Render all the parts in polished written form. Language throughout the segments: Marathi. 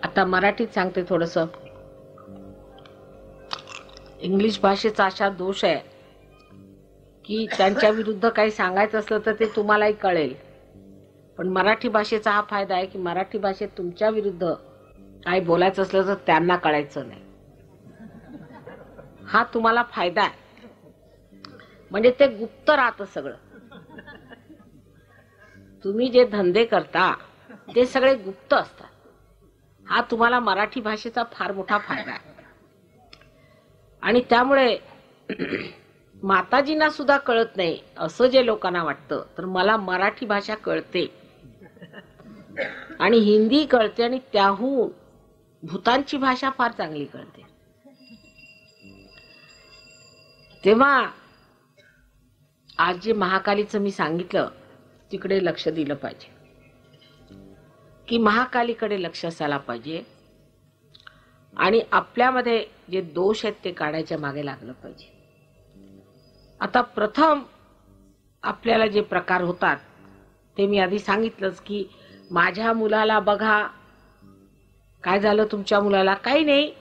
आता मराठीत सांगते थोडस. इंग्लिश भाषेचा अशा दोष आहे की त्यांच्या विरुद्ध काही सांगायचं असलं तर ते तुम्हालाही कळेल, पण मराठी भाषेचा हा फायदा आहे की मराठी भाषेत तुमच्या विरुद्ध काही बोलायचं असलं तर त्यांना कळायचं नाही. हा तुम्हाला फायदा आहे. म्हणजे ते गुप्त राहतं सगळं. तुम्ही जे धंदे करता ते सगळे गुप्त असतात. हा तुम्हाला मराठी भाषेचा फार मोठा फायदा आहे. आणि त्यामुळे माताजींना सुद्धा कळत नाही असं जे लोकांना वाटतं, तर मला मराठी भाषा कळते आणि हिंदी कळते आणि त्याहून भूतांची भाषा फार चांगली कळते. तेव्हा आज जे महाकालीचं मी सांगितलं तिकडे लक्ष दिलं पाहिजे, की महाकालीकडे लक्ष असायला पाहिजे आणि आपल्यामध्ये जे दोष आहेत ते काढायच्या मागे लागलं पाहिजे. आता प्रथम आपल्याला जे प्रकार होतात ते मी आधी सांगितलंच, की माझ्या मुलाला बघा. काय झालं तुमच्या मुलाला? काही नाही,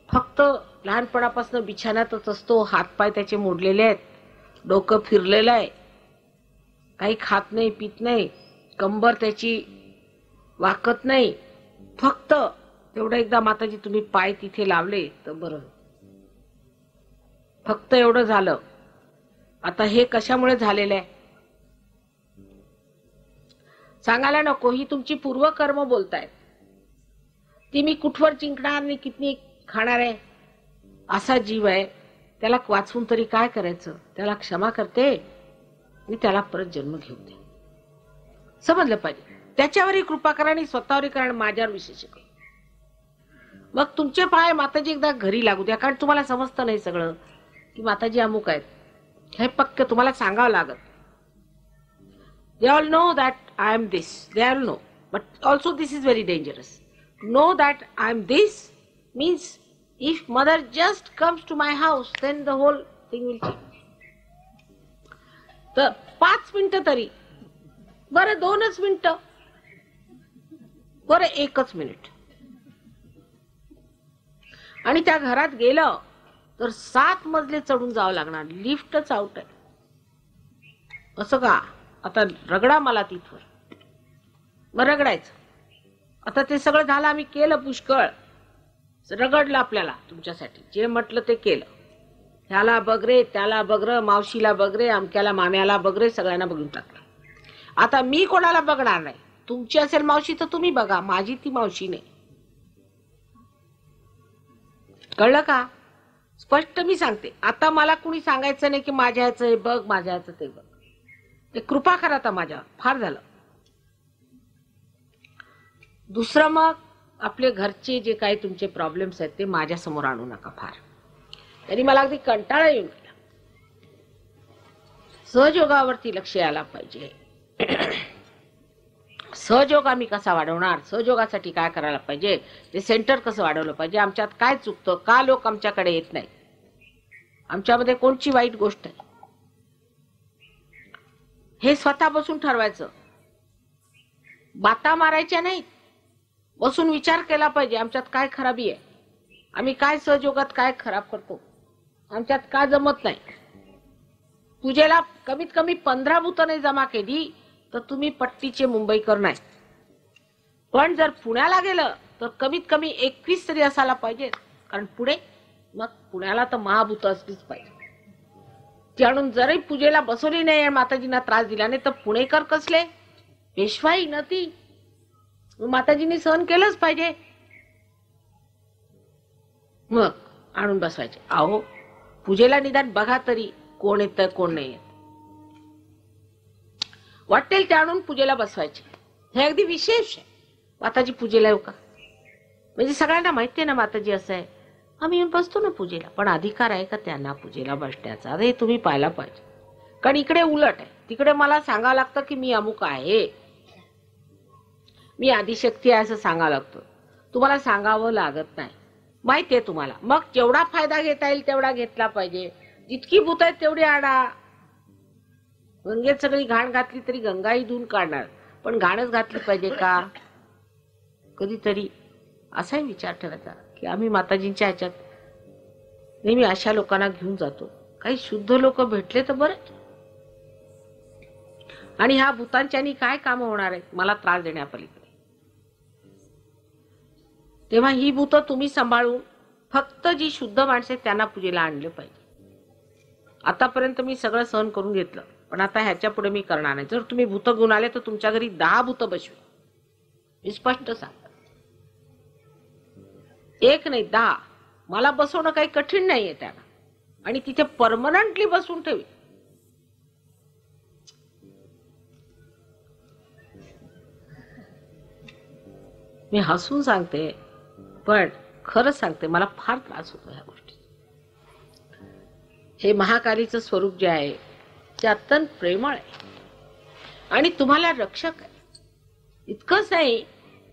फक्त लहानपणापासून बिछाण्यातच असतो, हातपाय त्याचे मोडलेले आहेत, डोकं फिरलेलं आहे, काही खात नाही पित नाही, कंबर त्याची वाकत नाही, फक्त तेवढं एकदा माताजी तुम्ही पाय तिथे लावले तर बरं. फक्त एवढं झालं. आता हे कशामुळे झालेलं आहे सांगायला नको. ही तुमची पूर्वकर्म बोलतायत. ती मी कुठवर जिंकणार आणि किती खाणार आहे असा जीव आहे. त्याला वाचवून तरी काय करायचं? त्याला क्षमा करते आणि त्याला परत जन्म घेऊ दे. समजलं पाहिजे. त्याच्यावरही कृपा करा आणि स्वतःवरही करा, माझ्यावर विशेष काही. मग तुमचे पाय माताजी एकदा घरी लागू द्या, कारण तुम्हाला समजतं नाही सगळं की माताजी अमुक आहेत. हे पक्क तुम्हाला सांगावं लागत. They all know that I am this. They all know. But also this is very dangerous. To know that I am this means if mother just comes to my house, then the whole thing will change. तर 5 मिनिटं तरी, बरं 2च मिनिटं, बरं 1च मिनिट, आणि त्या घरात गेलं तर 7 मजले चढून जावं लागणार. लिफ्टच आउट आहे. असं का? आता रगडा मला तिथवर. मग रगडायचं. आता ते सगळं झालं, आम्ही केलं पुष्कळ, रगडलं आपल्याला तुमच्यासाठी, जे म्हटलं ते केलं. ह्याला बघ रे, त्याला बघ रे, मावशीला बघ रे, अमक्याला माम्याला बघ रे, सगळ्यांना बघून टाकलं. आता मी कोणाला बघणार नाही. तुमची असेल मावशी तर तुम्ही बघा, माझी ती मावशी नाही. कळलं का? स्पष्ट मी सांगते. आता मला कुणी सांगायचं नाही की माझ्या ह्याचं हे बघ, माझ्या ह्याचं ते बघ. ते कृपा करा आता माझ्यावर, फार झालं. दुसरं, मग आपले घरचे जे काही तुमचे प्रॉब्लेम्स आहेत ते माझ्या समोर आणू नका फार. तरी मला अगदी कंटाळा येऊन गेला. सहयोगावरती लक्ष यायला पाहिजे. सहयोग आम्ही कसा वाढवणार? सहयोगासाठी काय करायला पाहिजे? ते सेंटर कसं वाढवलं पाहिजे? आमच्यात काय चुकतं? का लोक आमच्याकडे येत नाही? आमच्यामध्ये कोणची वाईट गोष्ट आहे? हे स्वतः बसून ठरवायचं. बाता मारायच्या नाही, बसून विचार केला पाहिजे. आमच्यात काय खराबी आहे? आम्ही काय सहयोगात काय खराब करतो? आमच्यात का जमत नाही? पूजेला कमीत कमी 15 भूतं नाही जमा केली तर तुम्ही पट्टीचे मुंबईकर नाही. पण जर पुण्याला गेलं तर कमीत कमी 21 तरी असायला पाहिजे, कारण पुढे मग पुण्याला तर महाभूत असलीच पाहिजे. ती आणून जरी पूजेला बसवली नाही आणि माताजींना त्रास दिला नाही तर पुणेकर कसले? पेशवाई न ती, माताजींनी सहन केलंच पाहिजे. मग आणून बसवायचे. अहो पूजेला निदान बघा तरी कोण येतं कोण नाही येत. वाटेल ते आणून पूजेला बसवायचे. हे अगदी विशेष आहे. माताजी पूजेला येऊ का? म्हणजे सगळ्यांना माहिती आहे ना माताजी असं आहे. आम्ही येऊन बसतो ना पूजेला, पण अधिकार आहे का त्यांना पूजेला बसण्याचा? हे तुम्ही पाहायला पाहिजे. कारण इकडे उलट आहे. तिकडे मला सांगावं लागतं की मी अमुक आहे, मी आदिशक्ती आहे असं सांगावं लागतं. तुम्हाला सांगावं लागत नाही, माहिती आहे तुम्हाला. मग जेवढा फायदा घेता येईल तेवढा घेतला पाहिजे. जितकी भूत आहेत तेवढी आणा. गंगेत सगळी घाण घातली तरी गंगाही धुवून काढणार, पण घाणच घातली पाहिजे का? कधीतरी असाही विचार ठेवायचा की आम्ही माताजींच्या ह्याच्यात नेहमी अशा लोकांना घेऊन जातो, काही शुद्ध लोक भेटले तर बरं. आणि ह्या भूतांच्यानी काय काम होणार आहे मला त्रास देण्यापलीकडे. तेव्हा ही भूत तुम्ही सांभाळून फक्त जी शुद्ध माणसे त्यांना पूजेला आणले पाहिजे. आतापर्यंत मी सगळं सहन करून घेतलं, पण आता ह्याच्या पुढे मी करणार नाही. जर तुम्ही भूत घेऊन आले तर तुमच्या घरी 10 भूत बसवे, मी स्पष्ट सांग. एक नाही 10. मला बसवणं काही कठीण नाहीये त्यांना, आणि तिथे परमनंटली बसून ठेवी. मी हसून सांगते, पण खरंच सांगते, मला फार त्रास होतो ह्या गोष्टी. हे महाकालीचं स्वरूप जे आहे ते अत्यंत प्रेमळ आहे आणि तुम्हाला रक्षक आहे. इतकंच नाही,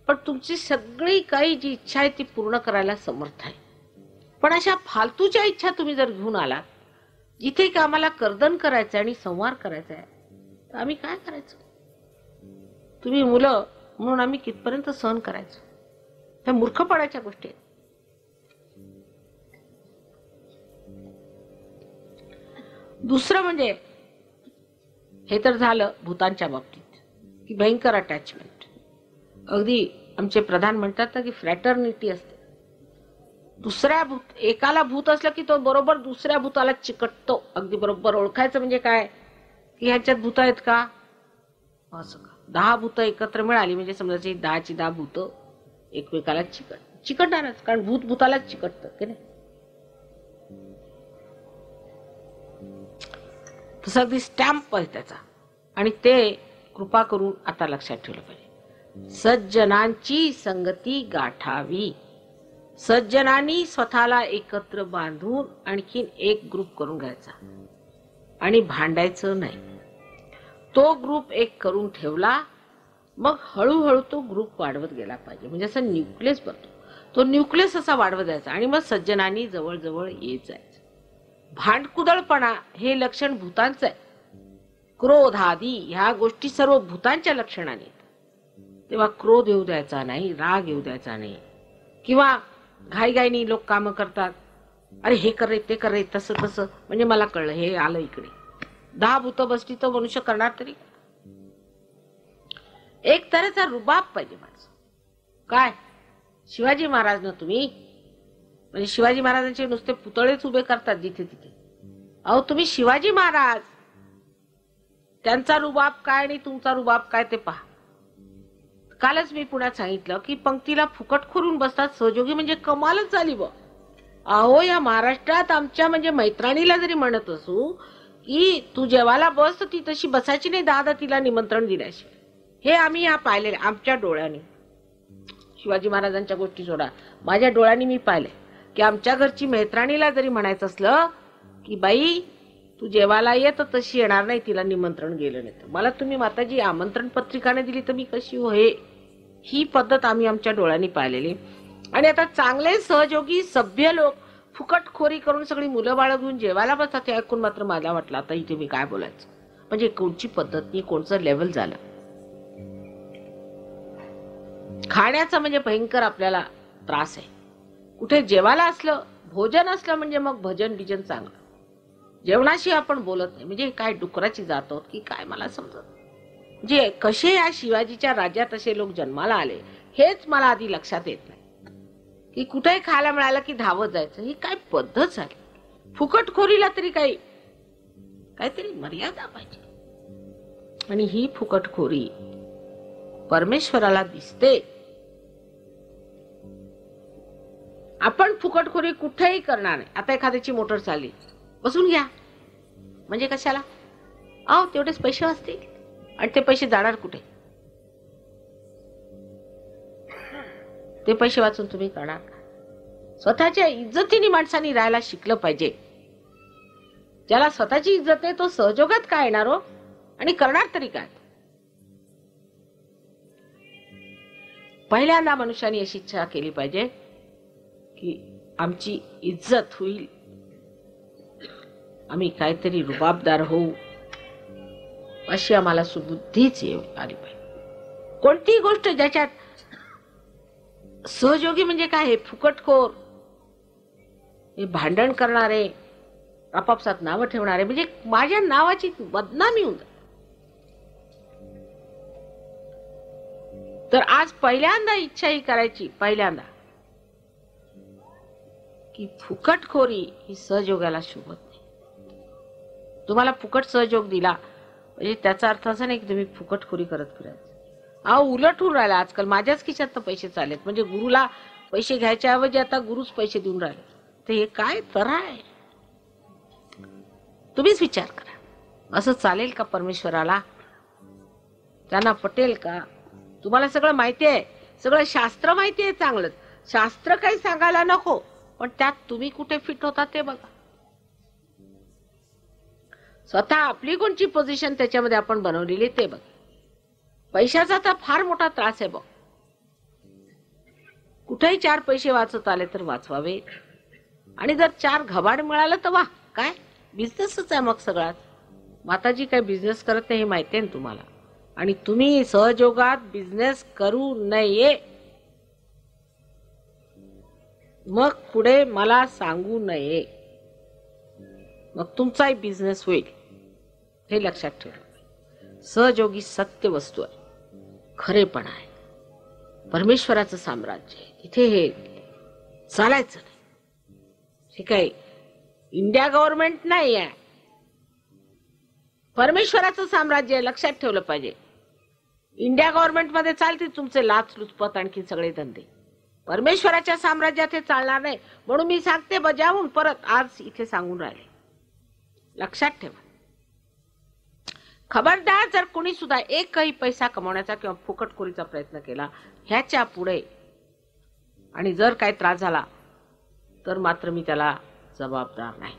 पण तुमची सगळी काही जी इच्छा आहे ती पूर्ण करायला समर्थ आहे. पण अशा फालतूच्या इच्छा तुम्ही जर घेऊन आलात, जिथे की आम्हाला कर्दन करायचं आणि संहार करायचा आहे, तर आम्ही काय करायचं? तुम्ही मुलं म्हणून आम्ही कितपर्यंत सहन करायचो? ह्या मूर्खपणाच्या गोष्टी आहेत. दुसरं म्हणजे हे तर झालं भूतांच्या बाबतीत की भयंकर अटॅचमेंट. अगदी आमचे प्रधान म्हणतात ना की फ्रॅटर्निटी असते. एकाला भूत असलं की तो बरोबर दुसऱ्या भूताला चिकटतो. अगदी बरोबर ओळखायचं म्हणजे काय की ह्याच्यात भूत आहेत का, असं का. 10 भूत एकत्र मिळाली म्हणजे समजायची 10ची 10 भूत एकमेकाला चिकटणारच, कारण भूत भूतालाच चिकटतं की नाही. तसं अगदी स्टॅम्प आहे त्याचा. आणि ते कृपा करून आता लक्षात ठेवलं पाहिजे. सज्जनांची संगती गाठावी. सज्जनांनी स्वतःला एकत्र बांधून आणखीन एक ग्रुप करून घ्यायचा आणि भांडायचं नाही. तो ग्रुप एक करून ठेवला, मग हळूहळू तो ग्रुप वाढवत गेला पाहिजे. म्हणजे असं न्यूक्लियस बनतो, तो न्यूक्लियस असा वाढवत जायचा आणि मग सज्जनांनी जवळ येत जायचं. भांडकुदळपणा हे लक्षण भूतांचं आहे. क्रोध आदी ह्या गोष्टी सर्व भूतांच्या लक्षणाने. तेव्हा क्रोध येऊ द्यायचा नाही, राग येऊ द्यायचा नाही. किंवा घाईघाईनी लोक काम करतात, अरे हे कर रे, ते कर रे, तसं तसं, म्हणजे मला कळलं हे आलं इकडे. 10 भूत बसली तर मनुष्य करणार तरी. एक तऱ्हेचा रुबाब पाहिजे माणसं. काय शिवाजी महाराज ना तुम्ही, म्हणजे शिवाजी महाराजांचे नुसते पुतळेच उभे करतात जिथे तिथे. अहो तुम्ही शिवाजी महाराज, त्यांचा रुबाब काय आणि तुमचा रुबाब काय ते पहा. कालच मी पुण्यात सांगितलं की पंक्तीला फुकट खोरून बसतात सहयोगी, म्हणजे कमालच झाली बा. अहो या महाराष्ट्रात आमच्या म्हणजे मैत्रिणीला जरी म्हणत असू की तू जेवायला बस, तर ती तशी बसायची नाही 10 तिला निमंत्रण दिल्याशिवाय. हे आम्ही या पाहिलेलं आमच्या डोळ्यांनी. शिवाजी महाराजांच्या गोष्टी सोडा, माझ्या डोळ्यांनी मी पाहिले की आमच्या घरची मैत्रिणीला जरी म्हणायचं असलं की बाई तू जेवायला ये, तर तशी येणार नाही, तिला निमंत्रण गेलं नाही. मला तुम्ही माताजी आमंत्रण पत्रिकाने दिली तर मी कशी हो, ही पद्धत आम्ही आमच्या डोळ्यांनी पाहिलेली. आणि आता चांगले सहयोगी सभ्य लोक फुकटखोरी करून सगळी मुलं बाळ घेऊन जेवायला बसतात. ते ऐकून मात्र मला वाटलं आता इथे मी काय बोलायचं, म्हणजे कोणची पद्धत नाही, कोणचं लेवल झालं. खाण्याचं म्हणजे भयंकर आपल्याला त्रास आहे. कुठे जेवायला असलं, भोजन असलं म्हणजे मग भजन बिजन चांगलं. जेवणाशी आपण बोलत नाही, म्हणजे काय डुकराची जात आहोत की काय मला समजत. म्हणजे कसे या शिवाजीच्या राज्यात असे लोक जन्माला आले हेच मला आधी लक्षात येत नाही. की कुठेही खायला मिळालं की धावत जायचं, ही काय पद्धत झाली. फुकटखोरीला तरी काहीतरी मर्यादा पाहिजे. आणि ही फुकटखोरी परमेश्वराला दिसते. आपण फुकटखोरी कुठेही करणार नाही. आता एखाद्याची मोटर चालली, बसून घ्या म्हणजे कशाला? अहो तेवढेच पैसे वाचतील, आणि ते पैसे जाणार कुठे? ते पैसे वाचून तुम्ही करणार का? स्वतःच्या इज्जतीने माणसांनी राहायला शिकलं पाहिजे. ज्याला स्वतःची इज्जत आहे तो सहयोगात काय येणार हो, आणि करणार तरी काय? पहिल्यांदा मनुष्याने अशी इच्छा केली पाहिजे की आमची इज्जत होईल, आम्ही काहीतरी रुबाबदार होऊ, अशी आम्हाला सुबुद्धीच आली पाहिजे. कोणती गोष्ट ज्याच्यात सहयोगी म्हणजे काय? हे फुकटखोर, हे भांडण करणारे, आपापसात नावं ठेवणारे, म्हणजे माझ्या नावाची बदनामी होऊन जाते. तर आज पहिल्यांदा इच्छा ही करायची, पहिल्यांदा, की फुकटखोरी ही सहयोगाला शोभत नाही. तुम्हाला फुकट सहयोग दिला म्हणजे त्याचा अर्थ असा नाही की तुम्ही फुकटखोरी करत फिरायचं. उलट होऊन राहिला आजकाल. माझ्याच खिशात तर पैसे चालेत, म्हणजे गुरुला पैसे घ्यायच्या ऐवजी आता गुरुच पैसे देऊन राहिले. तर हे काय तऱ्हा आहे? तुम्हीच विचार करा. असं चालेल का परमेश्वराला? त्यांना पटेल का? तुम्हाला सगळं माहिती आहे, सगळं शास्त्र माहिती आहे चांगलं. शास्त्र काही सांगायला नको, पण त्यात तुम्ही कुठे फिट होता ते बघा. स्वतः आपली कोणची पोझिशन त्याच्यामध्ये आपण बनवलेली ते बघ. पैशाचा तर फार मोठा त्रास आहे बघ. कुठेही 4 पैसे वाचत आले तर वाचवावे, आणि जर 4 घबाड मिळालं तर वा, काय बिझनेसच आहे मग सगळाच. माताजी काय बिझनेस करत नाही हे माहिती आहे ना तुम्हाला. आणि तुम्ही सहयोगात बिझनेस करू नये, मग पुढे मला सांगू नये, मग तुमचाही बिझनेस होईल. हे लक्षात ठेवा. सहयोगी सत्य वस्तू आहे, खरेपणा आहे, परमेश्वराचं साम्राज्य आहे. इथे हे चालायचं नाही. हे काय इंडिया गव्हर्नमेंट नाही आहे, परमेश्वराचं साम्राज्य आहे. लक्षात ठेवलं पाहिजे. इंडिया गव्हर्नमेंट मध्ये चालते तुमचे लाच लुचपत आणखी सगळे धंदे. परमेश्वराच्या साम्राज्यात हे चालणार नाही. म्हणून मी सांगते बजावून परत आज इथे सांगून राहिले. लक्षात ठेवा. खबरदार जर कोणी सुद्धा एकही पैसा कमवण्याचा किंवा फुकटखोरीचा प्रयत्न केला ह्याच्या पुढे, आणि जर काही त्रास झाला तर मात्र मी त्याला जबाबदार नाही.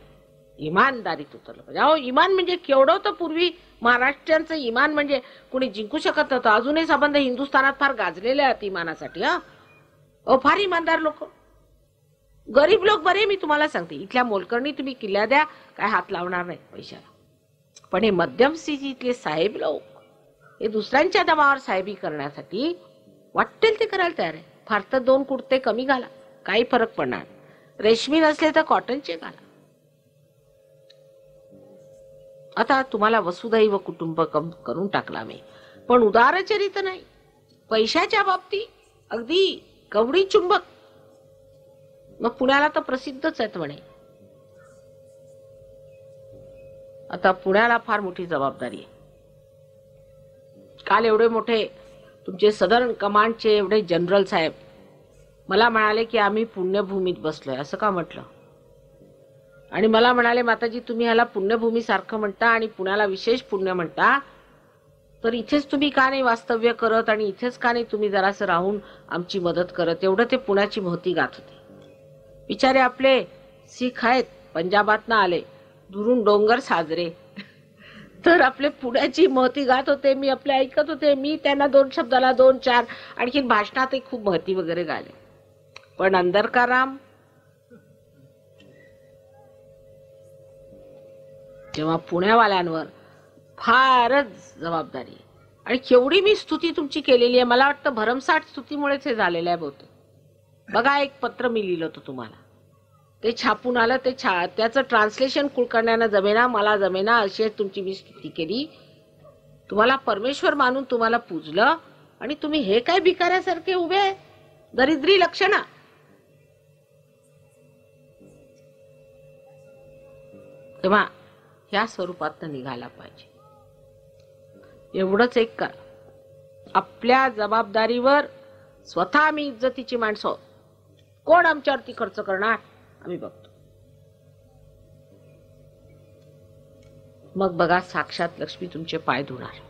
इमानदारीत उतरलं पाहिजे. अहो इमान म्हणजे केवढं होतं पूर्वी. महाराष्ट्रांचं इमान म्हणजे कोणी जिंकू शकत नव्हतं. अजूनही संबंध हिंदुस्थानात फार गाजलेले आहेत इमानासाठी. फार इमानदार लोक. गरीब लोक बरे, मी तुम्हाला सांगते. इथल्या मोलकरणी तुम्ही किल्ल्या द्या, काय हात लावणार नाही पैशाला. पण हे मध्यम स्थितीतले साहेब लोक, हे दुसऱ्यांच्या दबावावर साहेबी करण्यासाठी वाटेल ते करायला तयार आहे. फार तर 2 कुर्ते कमी घाला, काही फरक पडणार. रेशमी नसले तर कॉटनचे घाला. आता तुम्हाला वसुधैव कुटुंबकम करून टाकला मी, पण उदारचरित नाही. पैशाच्या बाबतीत अगदी कवडी चुंबक. मग पुण्याला तर प्रसिद्धच आहेत म्हणे. आता पुण्याला फार मोठी जबाबदारी आहे. काल एवढे मोठे तुमचे सदर्न कमांडचे एवढे जनरल साहेब मला म्हणाले की आम्ही पुण्यभूमीत बसलोय. असं का म्हटलं? आणि मला म्हणाले माताजी तुम्ही ह्याला पुण्यभूमी सारखं म्हणता आणि पुण्याला विशेष पुण्य म्हणता, तर इथेच तुम्ही का नाही वास्तव्य करत आणि इथेच का नाही तुम्ही जरासं राहून आमची मदत करत? एवढं ते पुण्याची महती गात होते. बिचारे आपले सिख आहेत, पंजाबातनं आले, दुरून डोंगर साजरे, तर आपले पुण्याची महती गात होते. मी आपले ऐकत होते. मी त्यांना 2 शब्दाला 2-4 आणखी भाषणातही खूप महती वगैरे गाले. पण अंदर का राम. तेव्हा पुण्यावाल्यांवर फारच जबाबदारी आहे. आणि केवढी मी स्तुती तुमची केलेली आहे. मला वाटतं भरमसाठ स्तुतीमुळेच हे झालेलं आहे बहुतेक. बघा एक पत्र मी लिहिलं होतं तुम्हाला, ते छापून आलं. ते त्याचं ट्रान्सलेशन कुलकर्ण्यानं जमेना, मला जमेना, अशी तुमची मी स्तुती केली. तुम्हाला परमेश्वर मानून तुम्हाला पूजलं, आणि तुम्ही हे काय भिकाऱ्यासारखे उभे, दरिद्री लक्षणं. तेव्हा ह्या स्वरूपात निघायला पाहिजे. एवढंच एक कर. आपल्या जबाबदारीवर स्वतः आम्ही इज्जतीची माणसं, कोण आमच्यावरती खर्च करणार आम्ही बघतो. मग बघा साक्षात लक्ष्मी तुमचे पाय धुणार.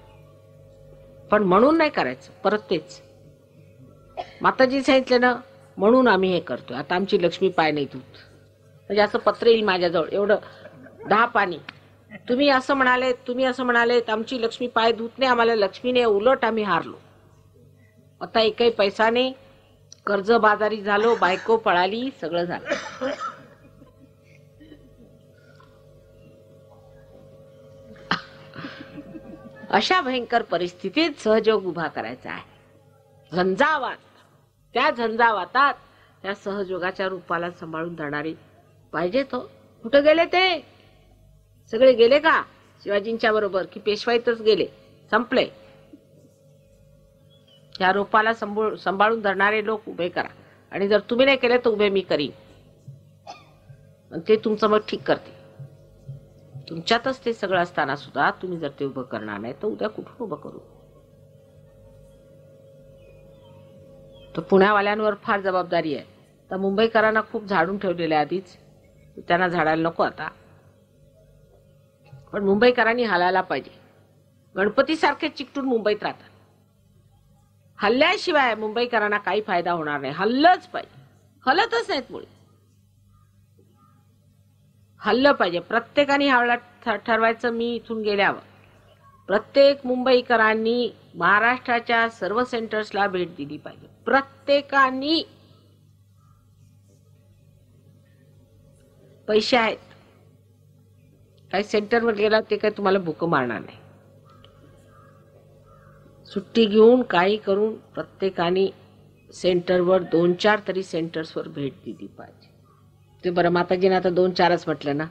पण म्हणून नाही करायचं. परत तेच माताजी सांगितलं ना, म्हणून आम्ही हे करतोय. आता आमची लक्ष्मी पाय नाही धुत, म्हणजे असं पत्र येईल माझ्याजवळ एवढं 10 पानी. तुम्ही असं म्हणाले, तुम्ही असं म्हणाले, आमची लक्ष्मी पाय धुत नाही, आम्हाला लक्ष्मीने, उलट आम्ही हारलो. आता एकही पैसा नाही, कर्ज बाजारी झालो, बायको पळाली, सगळं झालं. अशा भयंकर परिस्थितीत सहयोग उभा करायचा आहे. झंझावात त्या झंझावातात त्या सहयोगाच्या रूपाला सांभाळून धरणारे पाहिजे. तो कुठे गेले? ते सगळे गेले का शिवाजींच्या बरोबर, की पेशवाईतच गेले? संपले. या रूपाला सांभाळून धरणारे लोक उभे करा. आणि जर तुम्ही नाही केले तर उभे मी करीन. ते तुमचं मग ठीक करते. तुमच्यातच ते सगळं असताना सुद्धा तुम्ही जर ते उभं करणार नाही तर उद्या कुठून उभं करू? तर पुण्यावाल्यांवर फार जबाबदारी आहे. तर मुंबईकरांना खूप झाडून ठेवलेले आधीच, त्यांना झाडायला नको आता. पण मुंबईकरांनी हलायला पाहिजे. गणपती सारखे चिकटून मुंबईत राहतात. हल्ल्याशिवाय मुंबईकरांना काही फायदा होणार नाही. हल्लंच पाहिजे. हलतच नाहीत मुळे. हल्लं पाहिजे. प्रत्येकाने ह्यावेळेला ठरवायचं, मी इथून गेल्यावर प्रत्येक मुंबईकरांनी महाराष्ट्राच्या सर्व सेंटर्सला भेट दिली पाहिजे. प्रत्येकानी. पैसे आहेत. काही सेंटरवर गेला ते काही तुम्हाला भूक मारणार नाही. सुट्टी घेऊन काही करून प्रत्येकाने सेंटरवर 2-4 तरी सेंटर्सवर भेट दिली पाहिजे. ते बरं माताजीने आता 2-4च म्हटलं ना,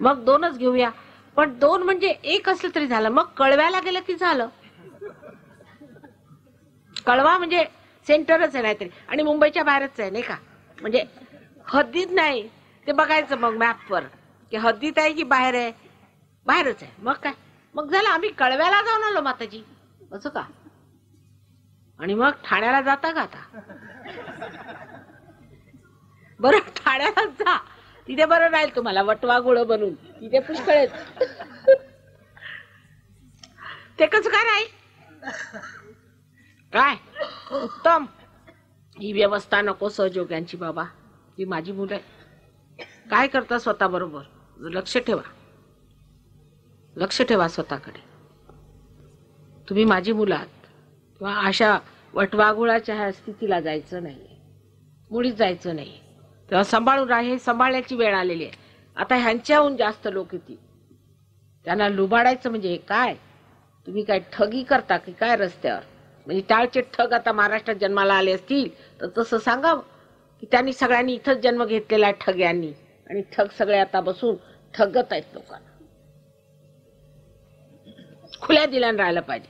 मग 2च घेऊया. पण 2 म्हणजे 1 असलं तरी झालं. मग कळव्याला गेलं की झालं. कळवा म्हणजे सेंटरच आहे नाहीतरी, आणि मुंबईच्या बाहेरच आहे नाही का, म्हणजे हद्दीत नाही. ते बघायचं मग मॅपवर की हद्दीत आहे की बाहेर आहे. बाहेरच आहे. मग काय, मग झालं. आम्ही कळव्याला जाऊन आलो माताजी, असं का? आणि मग ठाण्याला जाता का आता? बरं ठाण्याला जा, तिथे बरं राहील तुम्हाला वटवा गुळ बनून. तिथे पुष्कळ आहेत. ते कसं काय राहील? काय उत्तम. ही व्यवस्था नको सहयोग्यांची बाबा. ही माझी मुलं आहे. काय करता स्वतः बरोबर लक्ष ठेवा. लक्ष ठेवा स्वतःकडे. तुम्ही माझी मुलं आहात. किंवा अशा वटवाघुळाच्या ह्या स्थितीला जायचं नाही, मुळीच जायचं नाही. तेव्हा सांभाळून राहा. हे सांभाळण्याची वेळ आलेली आहे. आता ह्यांच्याहून जास्त लोक येतील. त्यांना लुबाडायचं म्हणजे काय? तुम्ही काय ठगी करता की काय रस्त्यावर? म्हणजे टाळचे ठग आता महाराष्ट्रात जन्माला आले असतील तर तसं सांगा की त्यांनी सगळ्यांनी इथंच जन्म घेतलेला आहे ठग्यांनी, आणि ठग सगळे आता बसून ठगत आहेत लोकांना. खुल्या दिल्यानं राहायला पाहिजे.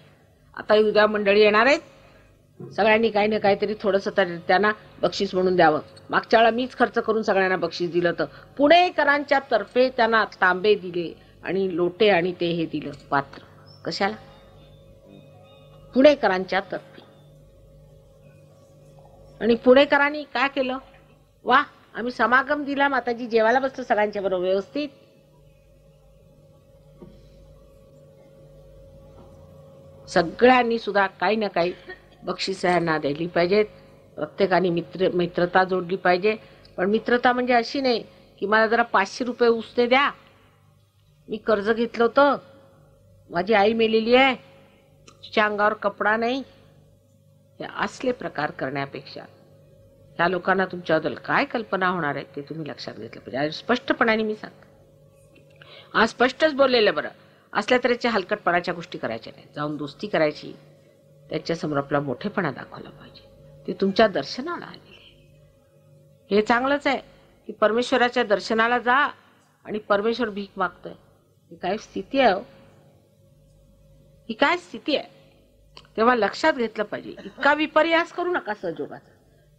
आता उद्या मंडळी येणार आहेत. सगळ्यांनी काही ना काहीतरी थोडंसं तरी त्यांना बक्षीस म्हणून द्यावं. मागच्या वेळा मीच खर्च करून सगळ्यांना बक्षीस दिलं. तर पुणेकरांच्या तर्फे त्यांना तांबे दिले आणि लोटे आणि ते हे दिलं पात्र. कशाला? पुणेकरांच्या तर्फे. आणि पुणेकरांनी काय केलं? वा, आम्ही समागम दिला. माताजी जेवायला बसतो सगळ्यांच्या बरोबर व्यवस्थित. सगळ्यांनी सुद्धा काही ना काही बक्षिस यांना द्यायली पाहिजेत. प्रत्येकाने मित्रता जोडली पाहिजे. पण मित्रता म्हणजे अशी नाही की मला जरा 500 रुपये उसने द्या, मी कर्ज घेतलं होतं, माझी आई मेलेली आहे, तिच्या अंगावर कपडा नाही. हे असले प्रकार करण्यापेक्षा त्या लोकांना तुमच्याबद्दल काय कल्पना होणार आहे ते तुम्ही लक्षात घेतलं पाहिजे. स्पष्टपणाने मी सांगते. आज स्पष्टच बोललेलं बरं. असल्या तऱ्हेच्या हलकटपणाच्या गोष्टी करायच्या नाही. जाऊन दोस्ती करायची. त्याच्यासमोर आपला मोठेपणा दाखवला पाहिजे. ते तुमच्या दर्शनाला आलेले हे चांगलंच आहे की परमेश्वराच्या दर्शनाला जा आणि परमेश्वर भीक मागतोय. ही काय स्थिती आहे? ही काय स्थिती आहे? तेव्हा लक्षात घेतलं पाहिजे. इतका विपर्यास करू नका सहयोगाचा.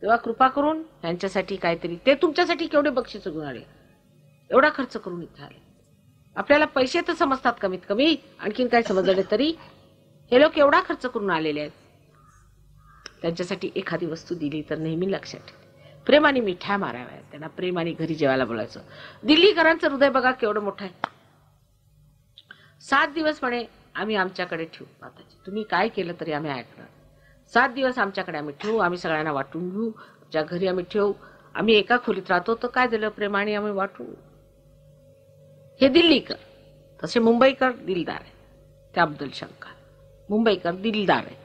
तेव्हा कृपा करून त्यांच्यासाठी काहीतरी, ते तुमच्यासाठी केवढे बक्षीस घेऊन आले, एवढा खर्च करून इथे आले. आपल्याला पैसे तर समजतात कमीत कमी, आणखीन काय समजले तरी हे लोक एवढा खर्च करून आलेले आहेत. त्यांच्यासाठी एखादी वस्तू दिली तर नेहमी लक्षात ठेवा. प्रेमाने मिठ्या माराव्या, त्यांना प्रेमाने घरी जेवायला बोलायचं. दिल्लीकरांचं हृदय बघा केवढं मोठं आहे. 7 दिवस म्हणे आम्ही आमच्याकडे ठेवू. माताजी तुम्ही काय केलं तरी आम्ही ऐकणार. 7 दिवस आमच्याकडे आम्ही ठेवू. आम्ही सगळ्यांना वाटून घेऊ. आमच्या घरी आम्ही ठेवू. आम्ही एका खोलीत राहतो तर काय झालं, प्रेमाने आम्ही वाटू. हे दिल्लीकर. तसे मुंबईकर दिलदार आहे, त्याबद्दल शंका. मुंबईकर दिलदार आहे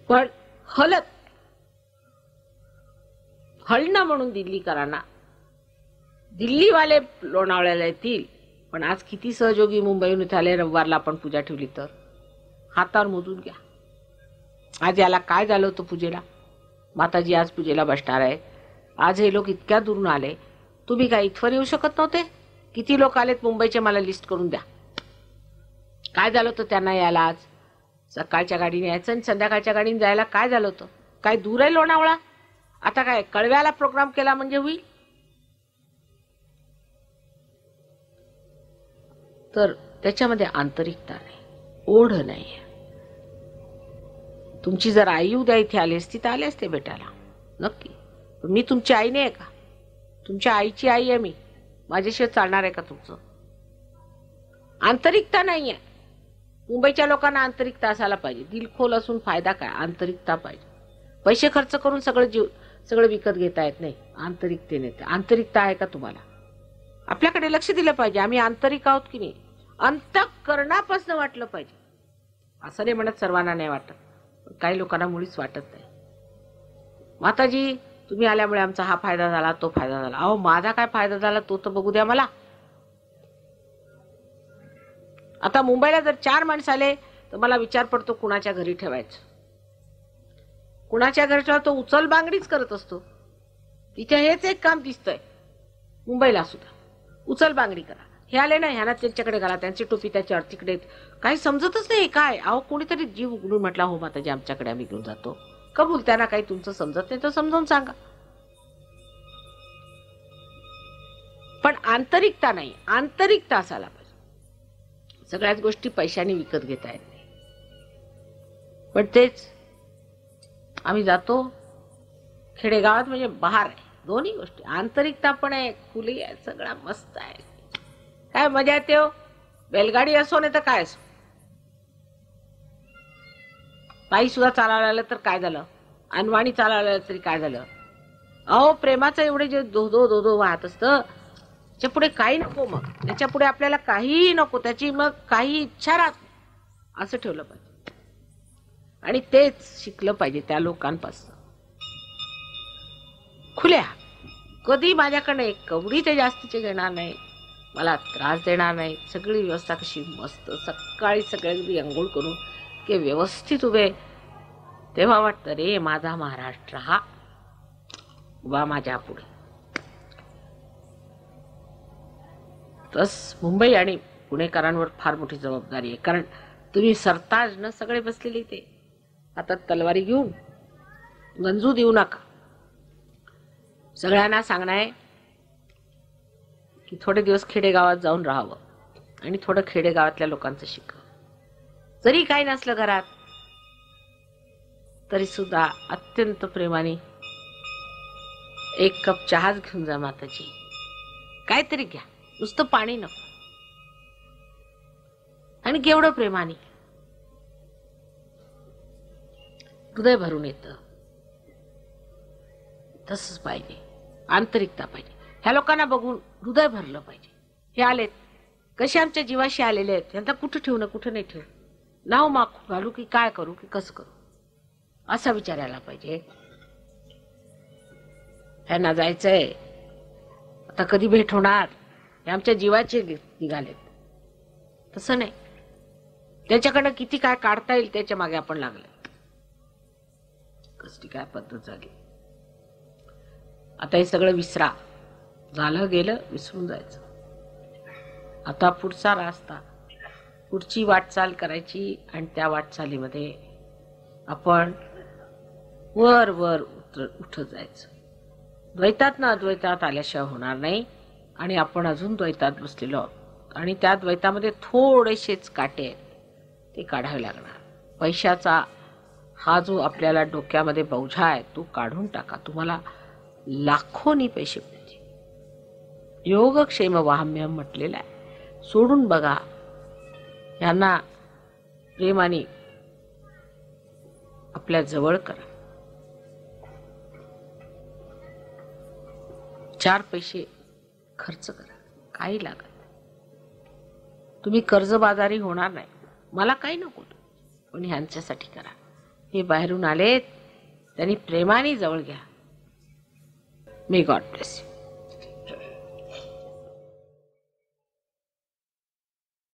पण हळणं म्हणून दिल्लीकरांना, दिल्लीवाले लोणावळ्याला येतील. पण आज किती सहयोगी मुंबईहून इथे आले. रविवारला आपण पूजा ठेवली तर हातावर मोजून घ्या. आज याला काय झालं होतं पूजेला. माताजी आज पूजेला बसणार आहे, आज हे लोक इतक्या दूरून आले, तुम्ही काय इथवर येऊ शकत नव्हते? किती लोक आलेत मुंबईचे, मला लिस्ट करून द्या. काय झालं होतं त्यांना यायला? आज सकाळच्या गाडीने यायचं आणि संध्याकाळच्या गाडीने जायला काय झालं होतं? काय दूर आहे लोणावळा? आता काय कळव्याला प्रोग्राम केला म्हणजे होईल? तर त्याच्यामध्ये आंतरिकता नाही, ओढ नाही. तुमची जर आई उद्या इथे आली असती तर आले असते भेटायला नक्की. मी तुमची आई नाही आहे का? तुमच्या आईची आई आहे मी. माझ्याशिवाय चालणार आहे का तुमचं? आंतरिकता नाही आहे. मुंबईच्या लोकांना आंतरिकता असायला पाहिजे. दिलखोल असून फायदा काय? आंतरिकता पाहिजे. पैसे खर्च करून सगळं विकत घेता येत नाही. आंतरिकतेने. आंतरिकता आहे का तुम्हाला? आपल्याकडे लक्ष दिलं पाहिजे. आम्ही आंतरिक आहोत की नाही? अंतःकरणापासून वाटलं पाहिजे. असं नाही म्हणत सर्वांना नाही वाटत, काही लोकांना मुळीच वाटत नाही. माताजी तुम्ही आल्यामुळे आमचा हा फायदा झाला, तो फायदा झाला. अहो माझा काय फायदा झाला तो तर बघू द्या मला. आता मुंबईला जर 4 माणसं आले तर मला विचार पडतो कुणाच्या घरी ठेवायचं. कुणाच्या घरी ठेवा तो उचल बांगडीच करत असतो. तिथे हेच एक काम दिसतंय मुंबईला सुद्धा, उचल बांगडी करा. हे आले ना, ह्याला त्यांच्याकडे घाला, त्यांची टोपी त्याच्यावर तिकडे. काही समजतच नाही काय. अहो कोणीतरी जीव उघडून म्हटला हो माताजी आमच्याकडे आम्ही घेऊन जातो. कबूल. त्यांना काही तुमचं समजत नाही तर समजावून सांगा. पण आंतरिकता नाही. आंतरिकता असायला पाहिजे. सगळ्याच गोष्टी पैशाने विकत घेता येत नाही. पण तेच आम्ही जातो खेडेगावात म्हणजे बहार आहे. दोन्ही गोष्टी, आंतरिकता पण आहे, खुली आहे, सगळं मस्त आहे. काय मजा येते हो. बैलगाडी असो नाही तर काय असो, पायी सुद्धा चालायला आलं तर काय झालं, अनवाणी चालायला आलं तरी काय झालं. अहो प्रेमाचं एवढे जे धो वाहत असतं, त्याच्या पुढे काही नको. मग त्याच्या पुढे आपल्याला काही नको, त्याची मग काही इच्छा राहत नाही, असं ठेवलं पाहिजे. आणि तेच शिकलं पाहिजे त्या लोकांपासून. खुल्या, कधी माझ्याकडे एक कवडी ते जास्तीचे घेणार नाही, मला त्रास देणार नाही. सगळी व्यवस्था कशी मस्त, सकाळी सगळे अंघोळ करून की व्यवस्थित उभे, तेव्हा वाटतं रे माझा महाराष्ट्र हा उभा माझ्या पुढे. तस मुंबई आणि पुणेकरांवर फार मोठी जबाबदारी आहे. कारण तुम्ही सरताज न सगळे बसलेले ते हातात तलवारी घेऊन गंजू देऊ नका. सगळ्यांना सांगणं आहे की थोडे दिवस खेडेगावात जाऊन राहावं आणि थोडं खेडेगावातल्या लोकांचं शिकावं. जरी काही नसलं घरात तरी सुद्धा अत्यंत प्रेमाने एक कप चहाच घेऊन जा. माताजी काहीतरी घ्या, नुसतं पाणी नको. आणि केवढं प्रेमाने, हृदय भरून येतं. तसंच पाहिजे, आंतरिकता पाहिजे. ह्या लोकांना बघून हृदय भरलं पाहिजे. हे आलेत कसे आमच्या जीवाशी आलेले आहेत, त्यांना कुठं ठेवू ना कुठं नाही ठेवू, नाव मागू घालू की काय करू की कसं करू, असा विचारायला पाहिजे. ह्यांना जायचंय, आता कधी भेट होणार, हे आमच्या जीवाचे निघालेत. तसं नाही, त्याच्याकडनं किती काय काढता येईल त्याच्या मागे आपण लागले. कसली काय पद्धत झाली. आता हे सगळं विसरा. झालं गेलं, विसरून जायचं. आता पुढचा रास्ता, पुढची वाटचाल करायची. आणि त्या वाटचालीमध्ये आपण वर वर उठत जायचं. द्वैतात ना अद्वैतात आल्याशिवाय होणार नाही. आणि आपण अजून द्वैतात बसलेलो आहोत आणि त्या द्वैतामध्ये थोडेसेच काटे आहेत, ते काढावे लागणार. पैशाचा हा जो आपल्याला डोक्यामध्ये बोझा आहे तो काढून टाका. तुम्हाला लाखोनी पैसे मिळतील. योगक्षेम वाहम्यम म्हटलेलं आहे. सोडून बघा. यांना प्रेमाने आपल्या जवळ करा. 4 पैसे खर्च करा, काही लागत. तुम्ही कर्जबाजारी होणार नाही. मला काही नको, पण ह्यांच्यासाठी करा. हे बाहेरून आलेत, त्यांनी प्रेमाने जवळ घ्या. May God bless you.